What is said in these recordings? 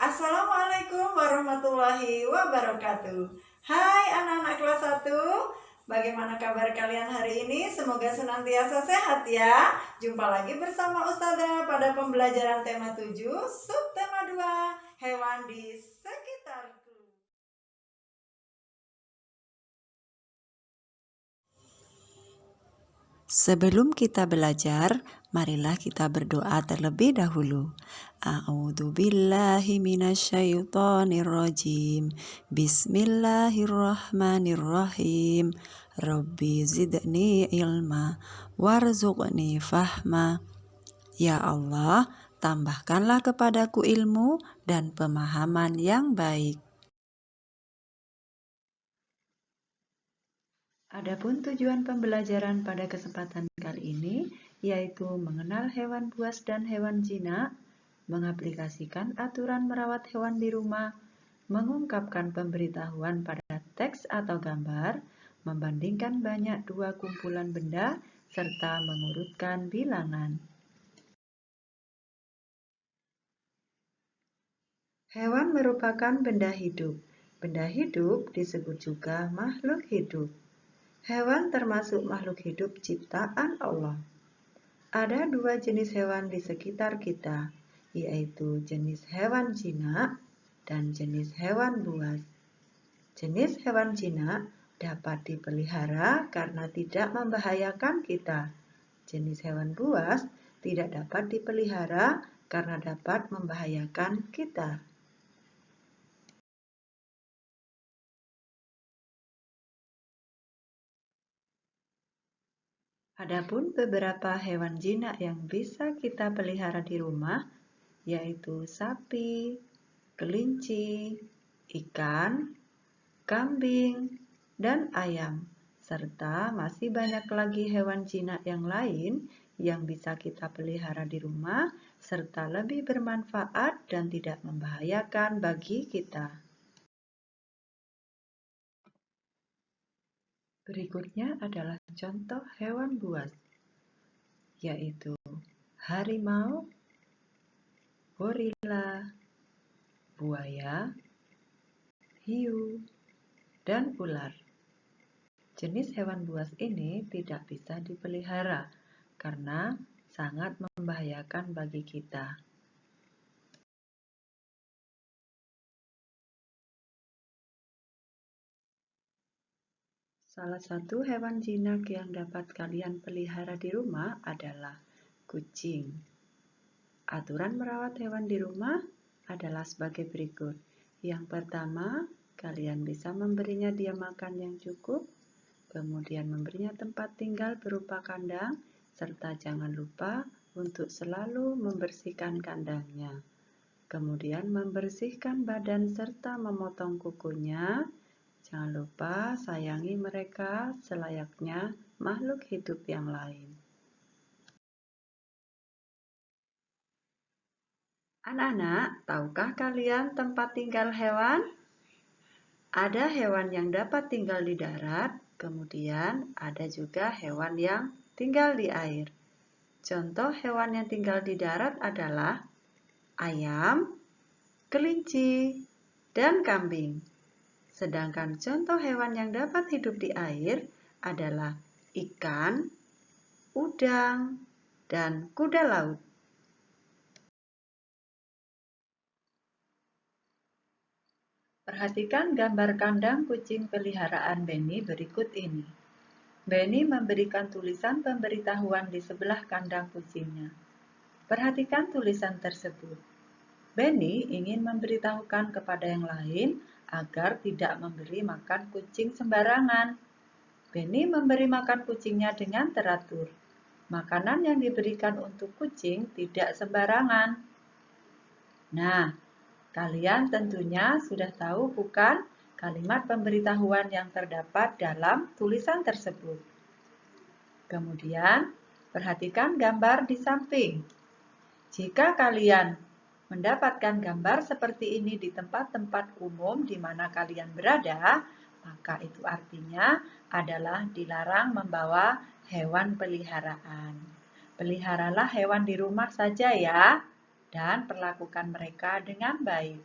Assalamualaikum warahmatullahi wabarakatuh. Hai anak-anak kelas 1, bagaimana kabar kalian hari ini? Semoga senantiasa sehat ya. Jumpa lagi bersama Ustazah pada pembelajaran tema 7, subtema 2, hewan di sekitarku. Sebelum kita belajar, marilah kita berdoa terlebih dahulu. A'udzubillahi minasyaitonirrajim. Bismillahirrahmanirrahim. Rabbi zidni ilma warzuqni fahma. Ya Allah, tambahkanlah kepadaku ilmu dan pemahaman yang baik. Adapun tujuan pembelajaran pada kesempatan kali ini yaitu mengenal hewan buas dan hewan jinak, mengaplikasikan aturan merawat hewan di rumah, mengungkapkan pemberitahuan pada teks atau gambar, membandingkan banyak dua kumpulan benda, serta mengurutkan bilangan. Hewan merupakan benda hidup. Benda hidup disebut juga makhluk hidup. Hewan termasuk makhluk hidup ciptaan Allah. Ada dua jenis hewan di sekitar kita, yaitu jenis hewan jinak dan jenis hewan buas. Jenis hewan jinak dapat dipelihara karena tidak membahayakan kita. Jenis hewan buas tidak dapat dipelihara karena dapat membahayakan kita. Adapun beberapa hewan jinak yang bisa kita pelihara di rumah, yaitu sapi, kelinci, ikan, kambing, dan ayam, serta masih banyak lagi hewan jinak yang lain yang bisa kita pelihara di rumah, serta lebih bermanfaat dan tidak membahayakan bagi kita. Berikutnya adalah contoh hewan buas, yaitu harimau, gorila, buaya, hiu, dan ular. Jenis hewan buas ini tidak bisa dipelihara karena sangat membahayakan bagi kita. Salah satu hewan jinak yang dapat kalian pelihara di rumah adalah kucing. Aturan merawat hewan di rumah adalah sebagai berikut. Yang pertama, kalian bisa memberinya dia makan yang cukup, kemudian memberinya tempat tinggal berupa kandang, serta jangan lupa untuk selalu membersihkan kandangnya. Kemudian membersihkan badan serta memotong kukunya. Jangan lupa sayangi mereka selayaknya makhluk hidup yang lain. Anak-anak, tahukah kalian tempat tinggal hewan? Ada hewan yang dapat tinggal di darat, kemudian ada juga hewan yang tinggal di air. Contoh hewan yang tinggal di darat adalah ayam, kelinci, dan kambing. Sedangkan contoh hewan yang dapat hidup di air adalah ikan, udang, dan kuda laut. Perhatikan gambar kandang kucing peliharaan Benny berikut ini. Benny memberikan tulisan pemberitahuan di sebelah kandang kucingnya. Perhatikan tulisan tersebut. Benny ingin memberitahukan kepada yang lain agar tidak memberi makan kucing sembarangan. Benny memberi makan kucingnya dengan teratur. Makanan yang diberikan untuk kucing tidak sembarangan. Nah, kalian tentunya sudah tahu bukan kalimat pemberitahuan yang terdapat dalam tulisan tersebut. Kemudian, perhatikan gambar di samping. Jika kalian mendapatkan gambar seperti ini di tempat-tempat umum di mana kalian berada, maka itu artinya adalah dilarang membawa hewan peliharaan. Peliharalah hewan di rumah saja ya, dan perlakukan mereka dengan baik.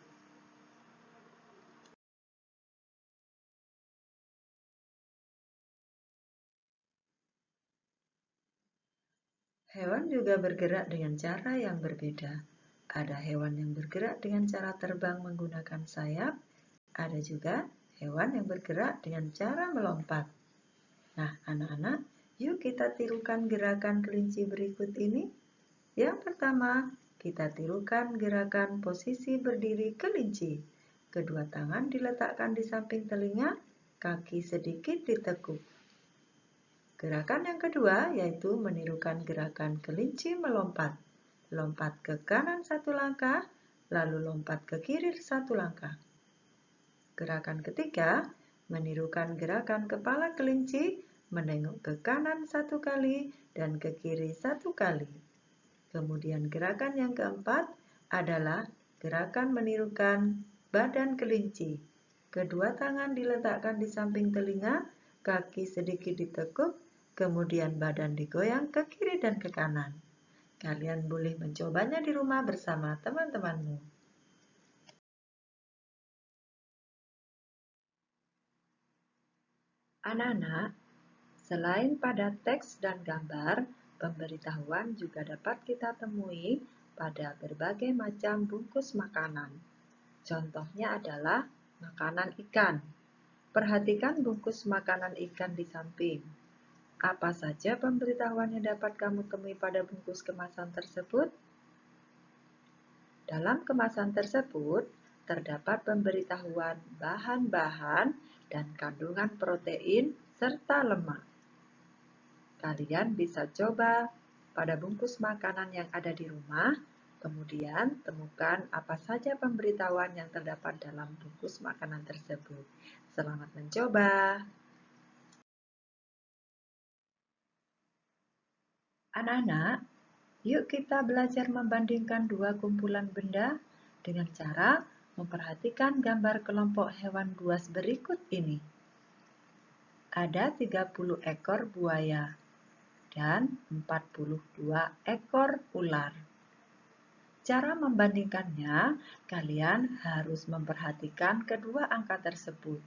Hewan juga bergerak dengan cara yang berbeda. Ada hewan yang bergerak dengan cara terbang menggunakan sayap, ada juga hewan yang bergerak dengan cara melompat. Nah, anak-anak, yuk kita tirukan gerakan kelinci berikut ini. Yang pertama, kita tirukan gerakan posisi berdiri kelinci. Kedua tangan diletakkan di samping telinga, kaki sedikit ditekuk. Gerakan yang kedua yaitu menirukan gerakan kelinci melompat. Lompat ke kanan satu langkah, lalu lompat ke kiri satu langkah. Gerakan ketiga, menirukan gerakan kepala kelinci, menengok ke kanan satu kali dan ke kiri satu kali. Kemudian gerakan yang keempat adalah gerakan menirukan badan kelinci. Kedua tangan diletakkan di samping telinga, kaki sedikit ditekuk, kemudian badan digoyang ke kiri dan ke kanan. Kalian boleh mencobanya di rumah bersama teman-temanmu. Anak-anak, selain pada teks dan gambar, pemberitahuan juga dapat kita temui pada berbagai macam bungkus makanan. Contohnya adalah makanan ikan. Perhatikan bungkus makanan ikan di samping. Apa saja pemberitahuan yang dapat kamu temui pada bungkus kemasan tersebut? Dalam kemasan tersebut, terdapat pemberitahuan bahan-bahan dan kandungan protein serta lemak. Kalian bisa coba pada bungkus makanan yang ada di rumah, kemudian temukan apa saja pemberitahuan yang terdapat dalam bungkus makanan tersebut. Selamat mencoba! Anak-anak, yuk kita belajar membandingkan dua kumpulan benda dengan cara memperhatikan gambar kelompok hewan buas berikut ini. Ada 30 ekor buaya dan 42 ekor ular. Cara membandingkannya, kalian harus memperhatikan kedua angka tersebut.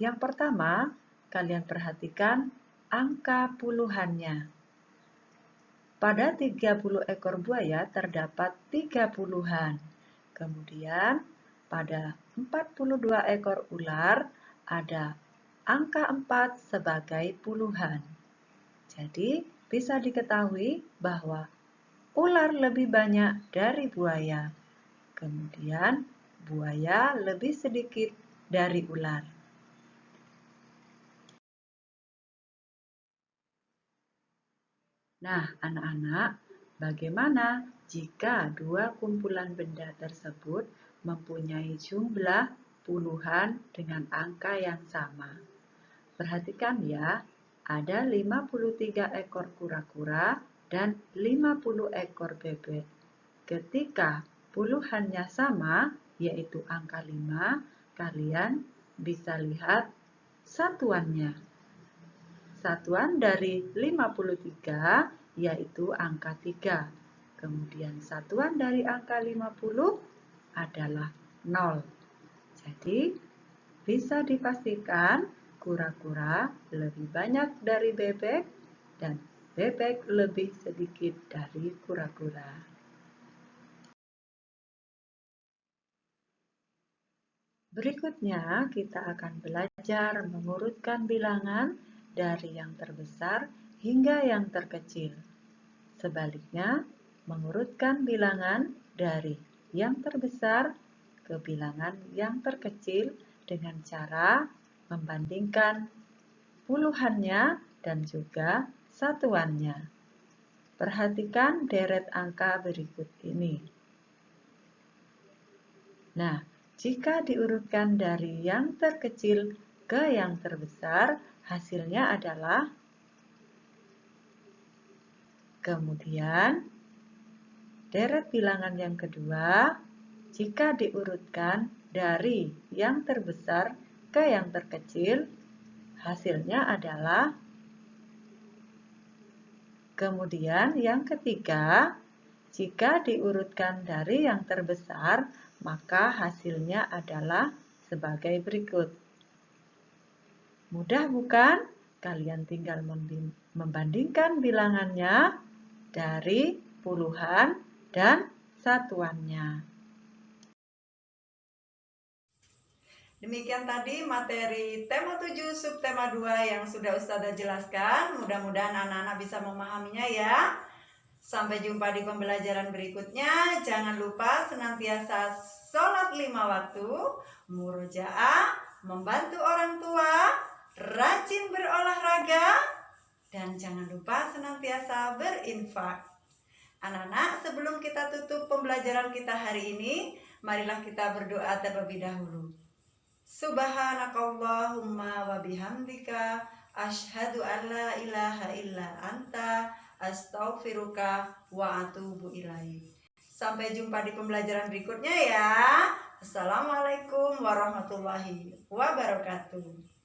Yang pertama, kalian perhatikan angka puluhannya. Pada 30 ekor buaya terdapat 3 puluhan. Kemudian, pada 42 ekor ular ada angka 4 sebagai puluhan. Jadi, bisa diketahui bahwa ular lebih banyak dari buaya. Kemudian, buaya lebih sedikit dari ular. Nah, anak-anak, bagaimana jika dua kumpulan benda tersebut mempunyai jumlah puluhan dengan angka yang sama? Perhatikan ya, ada 53 ekor kura-kura dan 50 ekor bebek. Ketika puluhannya sama, yaitu angka 5, kalian bisa lihat satuannya. Satuan dari 53 yaitu angka 3. Kemudian satuan dari angka 50 adalah 0. Jadi, bisa dipastikan kura-kura lebih banyak dari bebek dan bebek lebih sedikit dari kura-kura. Berikutnya, kita akan belajar mengurutkan bilangan dari yang terbesar hingga yang terkecil. Sebaliknya, mengurutkan bilangan dari yang terbesar ke bilangan yang terkecil dengan cara membandingkan puluhannya dan juga satuannya. Perhatikan deret angka berikut ini. Nah, jika diurutkan dari yang terkecil ke yang terbesar, hasilnya adalah kemudian deret bilangan yang kedua, jika diurutkan dari yang terbesar ke yang terkecil, hasilnya adalah kemudian yang ketiga, jika diurutkan dari yang terbesar, maka hasilnya adalah sebagai berikut. Mudah bukan? Kalian tinggal membandingkan bilangannya, dari puluhan dan satuannya. Demikian tadi materi tema 7 subtema 2 yang sudah Ustazah jelaskan. Mudah-mudahan anak-anak bisa memahaminya ya. Sampai jumpa di pembelajaran berikutnya. Jangan lupa senantiasa sholat 5 waktu, murojaah, membantu orang tua, rajin berolahraga, dan jangan lupa senantiasa berinfak. Anak-anak, sebelum kita tutup pembelajaran kita hari ini, marilah kita berdoa terlebih dahulu. Subhanakallahumma wa bihamdika asyhadu an la ilaha illa anta astaghfiruka wa atubu ilaik. Sampai jumpa di pembelajaran berikutnya ya. Assalamualaikum warahmatullahi wabarakatuh.